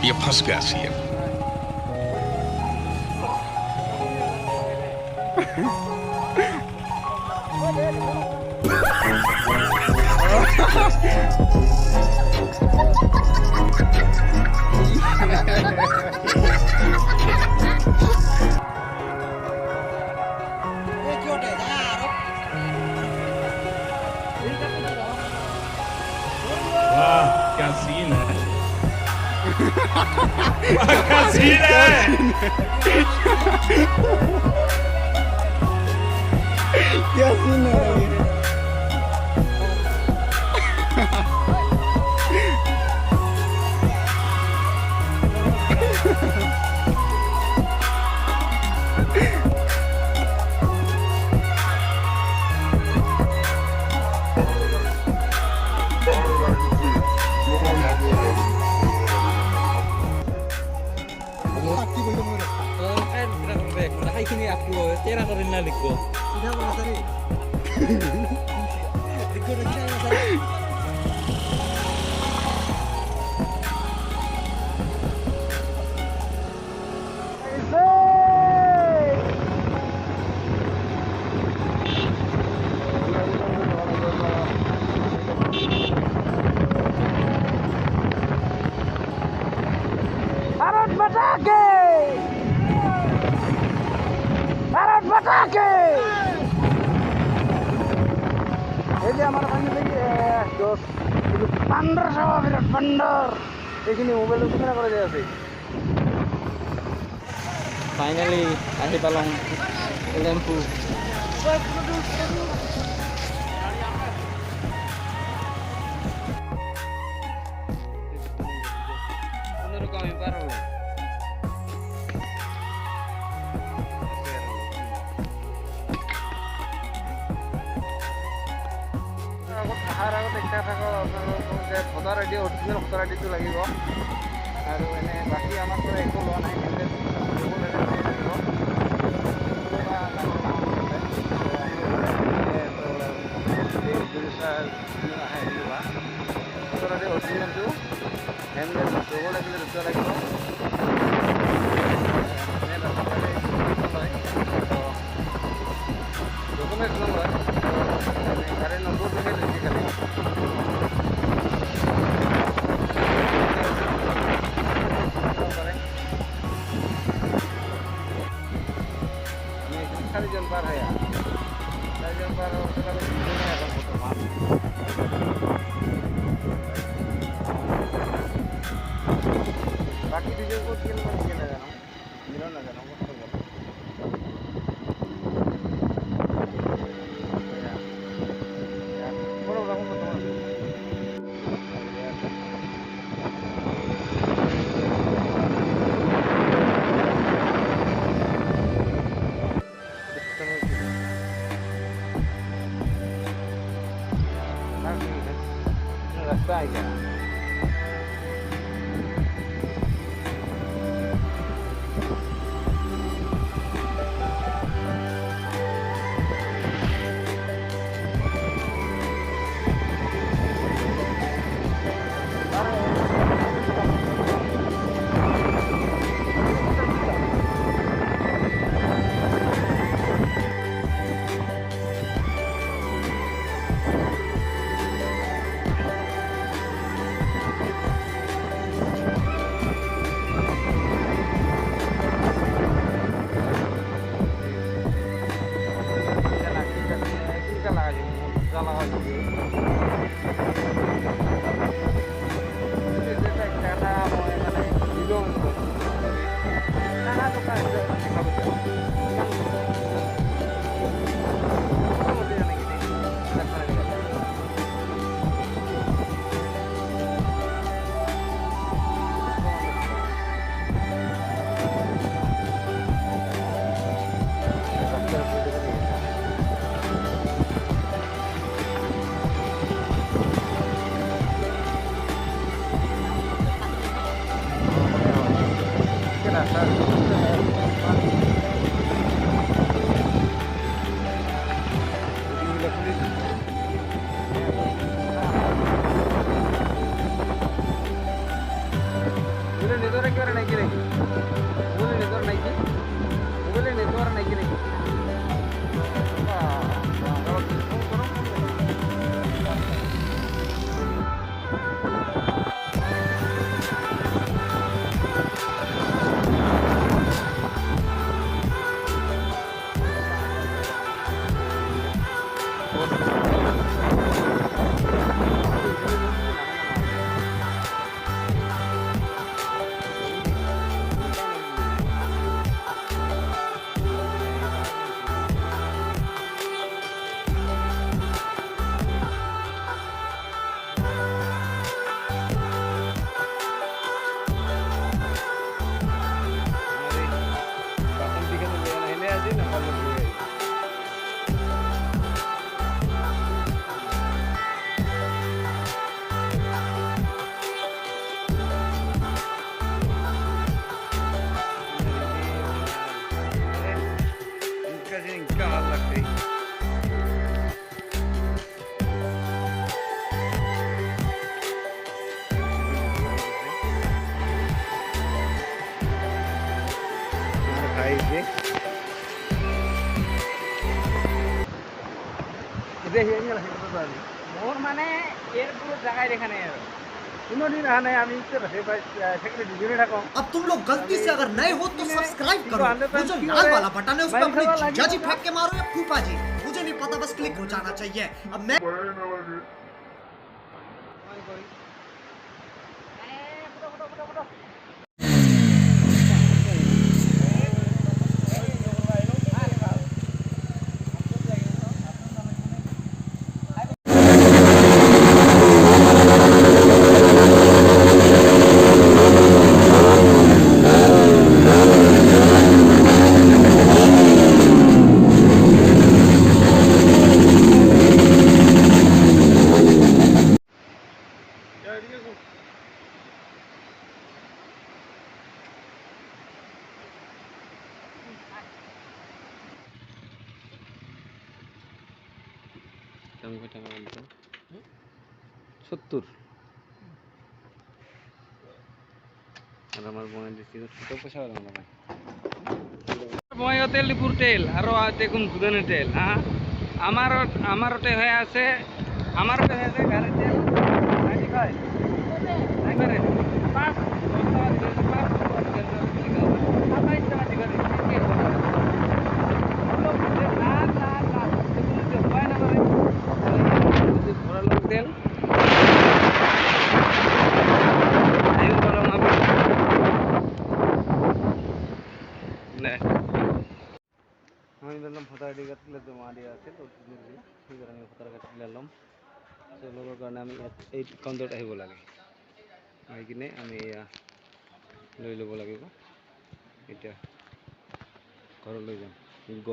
ये फंस गया सीएम। वाह क्या सीन है। वाह क्या सीन है। क्या सीन है ये? Ini aku cerah kau rindu liku. Tidak merasa ni. Liku dah tidak merasa. Harus batake! Harus batake! Ini আমার পানি থেকে দোষ কিন্তু 1500 বিরাট বন্দর এখানে মোবাইল উঠে করে দেয়া আছে Finally, ahi palang lempu. Menurut kami baru. আর আগত একটা থাকো যে ফটো রেডি অরিজিনাল ফটো রেডিটো লাগিব আৰু এনে বাকি আমাৰ পৰা একো লোৱা নাই কিন্তু অৰিজিনেলটো হেণ্ডমেড ল'ব লাগিলে দুটা লাগিব ডকুমেণ্টছ নম্বৰ গাড়ী নম্বৰটোহে লৈছে খালি আমি চাৰিজন পাৰ হয় চাৰিজন পাৰ বাকী দুজন ক'ত গেল মই নিজে নাজানো মিলন নাজানো কষ্ট গ'ল रास्ता है क्या মোৰ মানে এয়াৰপোৰ্ট জাগাই দেখা নাই আৰু কোনোদিন অহা নাই আমি থাকিলে দুজনে থাকোঁ अब तुम लोग गलती से अगर नए हो तो सब्सक्राइब करो। वो जो लाल वाला बटन है उस पर अपनी जीजा जी फेंक के मारो या फूफा जी, मुझे नहीं पता, बस क्लिक हो जाना चाहिए। अब मैं মই তেল ডিপুৰ তেল আৰু দেখোন ঘুৰণি তেল হা আমাৰতে হৈ আছে আমাৰতে হৈ আছে গাড়ীৰ তেল 95 তেল আমি বললাম ভোটার আইডি কার্ড তুলে জমা দিয়ে আছে তো সেইকাৰণে আমি ভোটাৰ কাৰ্ড তুলে ল'ম ল'বৰ কাৰণে আমি এই কাউণ্টাৰত আহিব লাগে আহি কিনে আমি এয়া লৈ ল'ব লাগিব এতিয়া ঘৰলৈ যাম গ